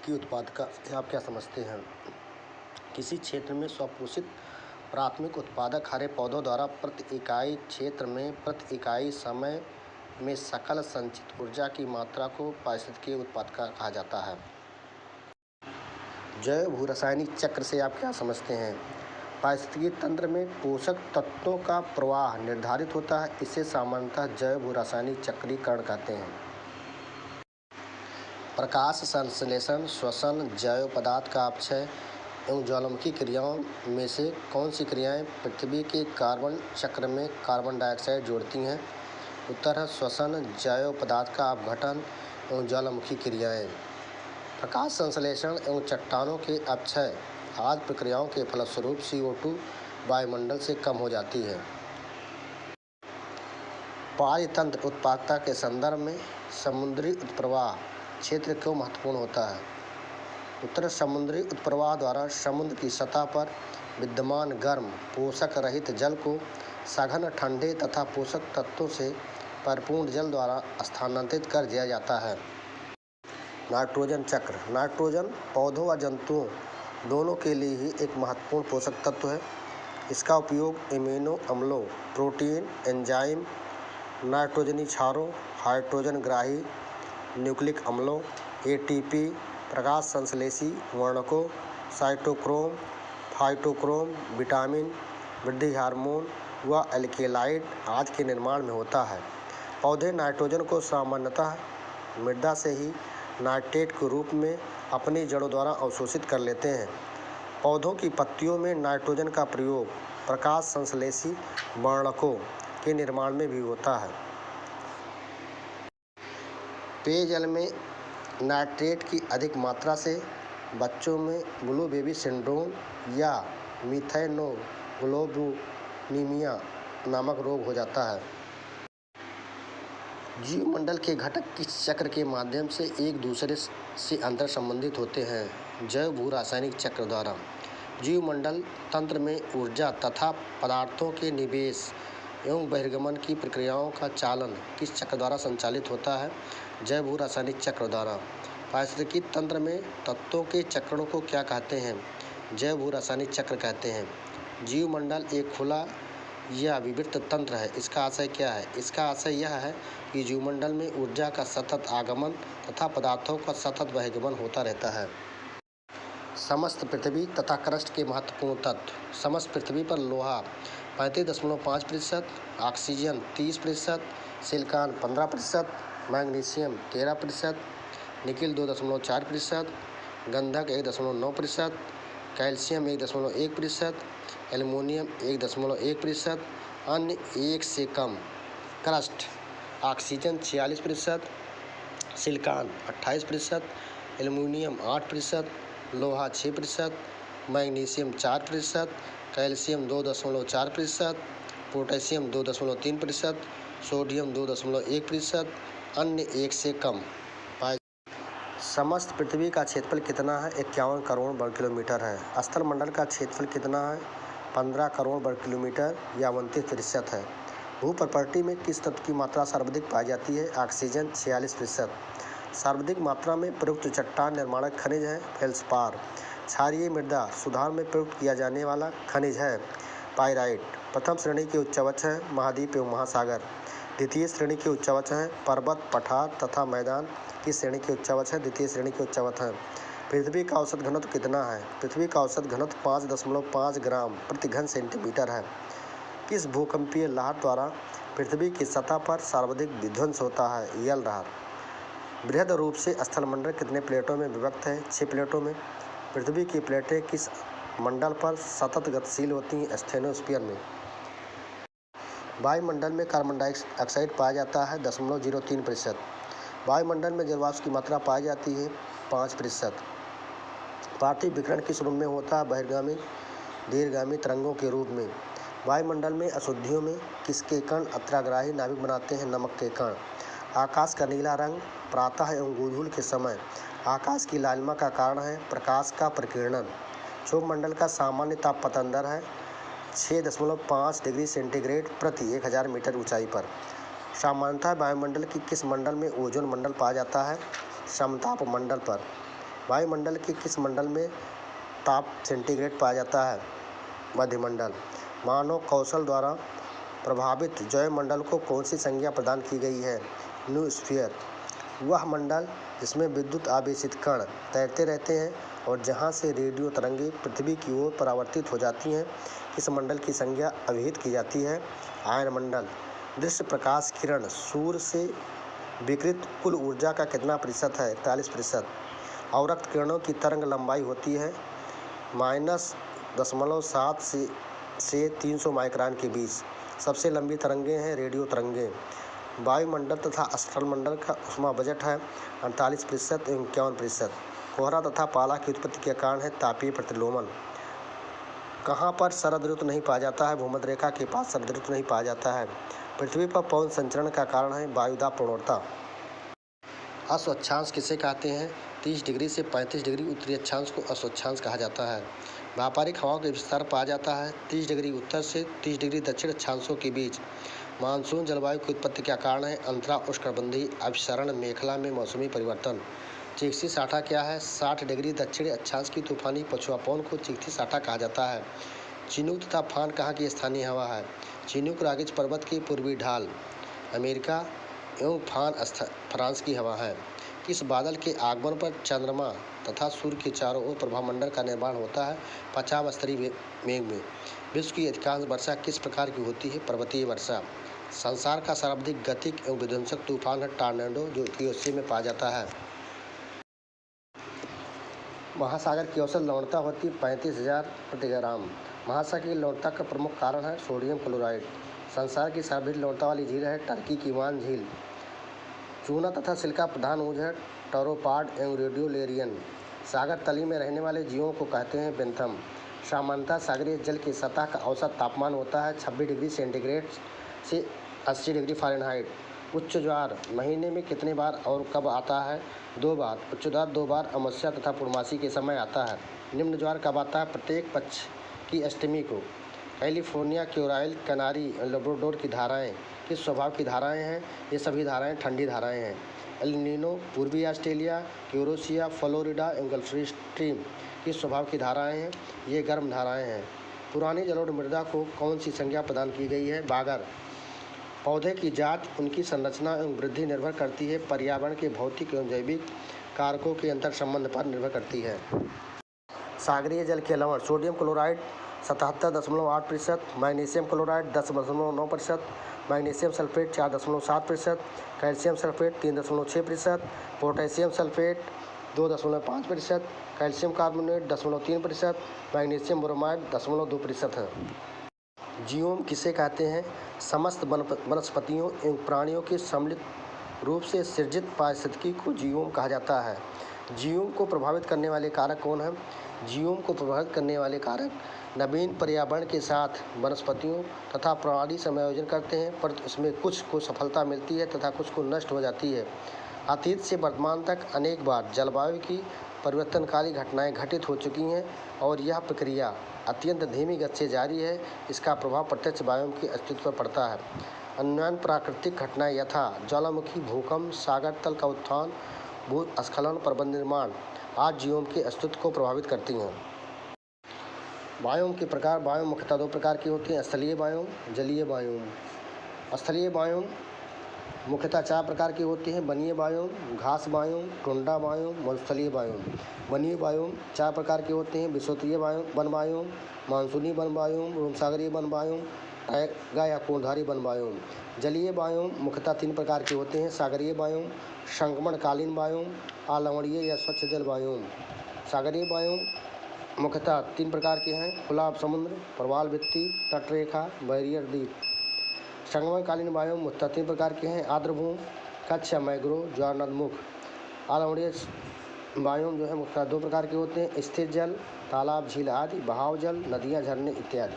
पारिस्थितिकी उत्पादकता से आप क्या समझते हैं? किसी क्षेत्र में स्वपोषित प्राथमिक उत्पादक हरे पौधों द्वारा प्रति इकाई क्षेत्र में प्रति इकाई समय में सकल संचित ऊर्जा की मात्रा को पारिस्थितिकी उत्पादकता कहा जाता है। जैव भू रासायनिक चक्र से आप क्या समझते हैं? पारिस्थितिकी तंत्र में पोषक तत्वों का प्रवाह निर्धारित होता है। इसे सामान्यतः जैव भू रासायनिक चक्रीकरण कहते हैं। प्रकाश संश्लेषण, श्वसन, जैव पदार्थ का अपक्षय एवं ज्वालामुखी क्रियाओं में से कौन सी क्रियाएं पृथ्वी के कार्बन चक्र में कार्बन डाइऑक्साइड जोड़ती हैं? उत्तर है श्वसन, जैव पदार्थ का अपघटन एवं ज्वालामुखी क्रियाएं। प्रकाश संश्लेषण एवं चट्टानों के अपक्षय आदि प्रक्रियाओं के फलस्वरूप CO2 वायुमंडल से कम हो जाती है। पारतंत्र उत्पादकता के संदर्भ में समुद्री उत्प्रवाह क्षेत्र क्यों महत्वपूर्ण होता है? उत्तर समुद्री उत्प्रवाह द्वारा समुद्र की सतह पर विद्यमान गर्म पोषक रहित जल को सघन ठंडे तथा पोषक तत्वों से परिपूर्ण जल द्वारा स्थानांतरित कर दिया जाता है। नाइट्रोजन चक्र। नाइट्रोजन पौधों व जंतुओं दोनों के लिए ही एक महत्वपूर्ण पोषक तत्व है। इसका उपयोग एमिनो अम्लों, प्रोटीन, एंजाइम, नाइट्रोजनी क्षारों, हाइड्रोजन ग्राही न्यूक्लिक अम्लों, ATP, प्रकाश संश्लेषी वर्णकों, साइटोक्रोम, फाइटोक्रोम, विटामिन, वृद्धि हार्मोन व एल्केलाइड आदि के निर्माण में होता है। पौधे नाइट्रोजन को सामान्यतः मृदा से ही नाइट्रेट के रूप में अपनी जड़ों द्वारा अवशोषित कर लेते हैं। पौधों की पत्तियों में नाइट्रोजन का प्रयोग प्रकाश संश्लेषी वर्णकों के निर्माण में भी होता है। पेयजल में नाइट्रेट की अधिक मात्रा से बच्चों में ब्लू बेबी सिंड्रोम या मीथेनोग्लोबिनुरिया नामक रोग हो जाता है। जीवमंडल के घटक किस चक्र के माध्यम से एक दूसरे से अंतर संबंधित होते हैं? जैव भू रासायनिक चक्र द्वारा। जीवमंडल तंत्र में ऊर्जा तथा पदार्थों के निवेश एवं बहिर्गमन की प्रक्रियाओं का चालन किस चक्र द्वारा संचालित होता है? जैव भू रासायनिक चक्र द्वारा। पारिस्थितिकी तंत्र में तत्वों के चक्रों को क्या कहते हैं? जैव भू रासायनिक चक्र कहते हैं। जीवमंडल एक खुला या विवृत तंत्र है। इसका आशय क्या है? इसका आशय यह है कि जीवमंडल में ऊर्जा का सतत आगमन तथा पदार्थों का सतत बहिर्गमन होता रहता है। समस्त पृथ्वी तथा क्रस्ट के महत्वपूर्ण तत्व। समस्त पृथ्वी पर लोहा 35.5%, ऑक्सीजन 30%, सिलिकॉन 15%, मैग्नीशियम 13%, निकिल 2.4%, गंधक 1.9%, कैल्शियम 1.1%, एल्युमिनियम 1.1%, अन्य 1 से कम। क्रस्ट ऑक्सीजन 46%, सिलिकॉन 28%, एल्युमिनियम 8%, लोहा 6%, मैग्नीशियम 4%, कैल्शियम 2.4%, पोटेशियम 2.3%, सोडियम 2.1%, अन्य 1 से कम। समस्त पृथ्वी का क्षेत्रफल कितना है? 51 करोड़ वर्ग किलोमीटर है। स्थल मंडल का क्षेत्रफल कितना है? 15 करोड़ वर्ग किलोमीटर या 29% है। भू प्रॉपर्टी में किस तत्व की मात्रा सर्वाधिक पाई जाती है? ऑक्सीजन 46%। सर्वाधिक मात्रा में प्रयुक्त चट्टान निर्माणक खनिज है फेल्सपार। क्षारीय मृदा सुधार में प्रयुक्त किया जाने वाला खनिज है पाइराइट। प्रथम श्रेणी के उच्चवक्ष हैं महाद्वीप एवं महासागर। द्वितीय श्रेणी के उच्चवक्ष हैं पर्वत, पठार तथा मैदान की श्रेणी के उच्चवक्ष हैं द्वितीय श्रेणी के उच्चवक्ष हैं। पृथ्वी का औसत घनत्व कितना है? पृथ्वी का औसत घनत्व 5.5 ग्राम प्रति घन सेंटीमीटर है। किस भूकंपीय लहर द्वारा पृथ्वी की सतह पर सर्वाधिक विध्वंस होता है? यल लहर। बृहद रूप से स्थलमंडल कितने प्लेटों में विभक्त है? 6 प्लेटों में। पृथ्वी की प्लेटें किस मंडल पर सतत गतिशील होती हैं? स्टेनोस्फीयर में। वायुमंडल में कार्बन डाइऑक्साइड पाया जाता है 0.03%। वायुमंडल में जलवाष्प की मात्रा पाई जाती है 5%। पार्थिव विकिरण किस रूप में होता है? बहिर्गामी दीर्घगामी तरंगों के रूप में। वायुमंडल में अशुद्धियों में किसके कण अत्राग्राही नाभिक बनाते हैं? नमक के कण। आकाश का नीला रंग प्रातः एवं गोधूल के समय आकाश की लालिमा का कारण है प्रकाश का प्रकीर्णन। क्षोभ मंडल का सामान्य तापमान दर है 6.5 डिग्री सेंटीग्रेड प्रति 1000 मीटर ऊंचाई पर। सामान्यतः वायुमंडल की किस मंडल में ओजोन मंडल पाया जाता है? समताप मंडल पर। वायुमंडल के किस मंडल में ताप सेंटीग्रेड पाया जाता है? मध्यमंडल। मानव कौशल द्वारा प्रभावित जैवमंडल को कौन सी संज्ञा प्रदान की गई है? न्यूस्फीयर। वह मंडल जिसमें विद्युत आवेशित कण तैरते रहते हैं और जहां से रेडियो तरंगें पृथ्वी की ओर परावर्तित हो जाती हैं, इस मंडल की संज्ञा अभिहित की जाती है आयनमंडल। दृश्य प्रकाश किरण सूर्य से विकिरित कुल ऊर्जा का कितना प्रतिशत है? 41%। अवरक्त किरणों की तरंग लंबाई होती है -0.7 से 300 माइक्रोन के बीच। सबसे लंबी तरंगें हैं रेडियो तरंगें। वायुमंडल तथा स्थलमंडल का ऊष्मा बजट है 48% एवं 51%। कोहरा तथा पाला की उत्पत्ति के कारण है तापीय प्रतिलोमन। कहाँ पर शरद ऋतु नहीं पाया जाता है? भूमध्य रेखा के पास शरद ऋतु नहीं पाया जाता है। पृथ्वी पर पवन संचरण का कारण है वायुदाब प्रवणता। अस्वच्छांश किसे कहते हैं? 30 डिग्री से 35 डिग्री उत्तरी अक्षांश को अस्वच्छांश कहा जाता है। व्यापारिक हवाओं का विस्तार पाया जाता है 30 डिग्री उत्तर से 30 डिग्री दक्षिण अक्षांशों के बीच। मानसून जलवायु की उत्पत्ति का कारण है अंतरा उष्णकटिबंधीय अभिसरण मेखला में मौसमी परिवर्तन। चिकसी साठा क्या है? 60 डिग्री दक्षिण अक्षांश की तूफानी पछुआ पवन को चिकसी साठा कहा जाता है। चिनूक तथा फान कहाँ की स्थानीय हवा है? चिनूक रागिज पर्वत की पूर्वी ढाल अमेरिका एवं फान फ्रांस की हवा है। किस बादल के आगमन पर चंद्रमा तथा सूर्य के चारों ओर प्रभामंडल का निर्माण होता है? 50 स्तरीय मेघ में। विश्व की अधिकांश वर्षा किस प्रकार की होती है? पर्वतीय वर्षा। संसार का सर्वाधिक गतिक एवं विध्वंसक तूफान है टॉर्नेडो, जो यूएसए में पाया जाता है। महासागर की औसत लवणता होती है 35,000 प्रति ग्राम। महासागर की लवणता का प्रमुख कारण है सोडियम क्लोराइड। संसार की सर्वाधिक लवणता वाली झील है टर्की की वान झील। चूना तथा सिल्का प्रधान ऊँज है टोरोपाड एवं रेडियोलेरियन। सागर तली में रहने वाले जीवों को कहते हैं बेंथम। सामान्यतः सागरीय जल की सतह का औसत तापमान होता है 26 डिग्री सेंटीग्रेड से 80 डिग्री फ़ारेनहाइट। उच्च ज्वार महीने में कितने बार और कब आता है? 2 बार। उच्च ज्वार 2 बार अमावस्या तथा पूर्णमासी के समय आता है। निम्न ज्वार कब आता है? प्रत्येक पक्ष की अष्टमी को। कैलिफोर्निया, क्यूराइल, कनारी और लेब्राडोर की धाराएं किस स्वभाव की धाराएं हैं? ये सभी धाराएं ठंडी धाराएं हैं। एल नीनो पूर्वी ऑस्ट्रेलिया, क्यूरोसिया, फ्लोरिडा एवं गल्फ स्ट्रीम किस स्वभाव की धाराएं हैं? ये गर्म धाराएं हैं। पुरानी जलोढ़ मृदा को कौन सी संज्ञा प्रदान की गई है? बागर। पौधे की जात, उनकी संरचना एवं वृद्धि निर्भर करती है पर्यावरण के भौतिक एवं जैविक कारकों के अंतर संबंध पर निर्भर करती है। सागरीय जल के लवण sodium chloride 77.8%, magnesium chloride 10.9%, magnesium sulphate 4.7%, calcium sulphate 3.6%, potassium sulphate 2.5%, calcium carbonate 0.3%, magnesium bromide 0.2% है। जीवोम किसे कहते हैं? समस्त वनस्पतियों एवं प्राणियों के सम्मिलित रूप से सृजित पारिस्थितिकी को जीवोम कहा जाता है। जीवों को प्रभावित करने वाले कारक कौन हैं? जीवों को प्रभावित करने वाले कारक नवीन पर्यावरण के साथ वनस्पतियों तथा प्राणी समायोजन करते हैं, पर इसमें कुछ को सफलता मिलती है तथा कुछ को नष्ट हो जाती है। अतीत से वर्तमान तक अनेक बार जलवायु की परिवर्तनकारी घटनाएं घटित हो चुकी हैं और यह प्रक्रिया अत्यंत धीमी गति से जारी है। इसका प्रभाव प्रत्यक्ष बायोम के अस्तित्व पर पड़ता है। अन्य प्राकृतिक घटनाएं यथा ज्वालामुखी, भूकंप, सागर तल का उत्थान, भूस्खलन, पर्वत निर्माण आज जीवों के अस्तित्व को प्रभावित करती हैं। बायोम के प्रकार बायोम मुख्यतः 2 प्रकार की होती हैं, स्थलीय बायोम, जलीय बायोम। स्थलीय बायोम मुख्यतः 4 प्रकार की होती हैं, वनीय बायोम, घास बायोम, टुंड्रा बायोम, मरुस्थलीय बायोम। वनीय बायोम 4 प्रकार के होते हैं, विषुवतीय वन बायोम, मानसूनी वन बायोम, रोमसागरीय वन बायोम, टैगा या कोणधारी वन बायोम। जलीय बायोम मुख्यतः 3 प्रकार के होते हैं, सागरीय बायोम, संक्रमणकालीन बायोम, अलवणीय या स्वच्छ जल बायोम। सागरीय बायोम मुख्यतः 3 प्रकार के हैं, खुला समुद्र, प्रवाल भित्ति, तटरेखा, बैरियर द्वीप। संक्रमणकालीन बायोम मुख्यतः 3 प्रकार के हैं, आर्द्रभूमि, कच्छ या मैंग्रोव, ज्वारनदमुख। अलवणीय बायोम जो है मुख्यतः 2 प्रकार के होते हैं, स्थिर जल, तालाब, झील आदि, बहाव जल, नदियाँ, झरने इत्यादि।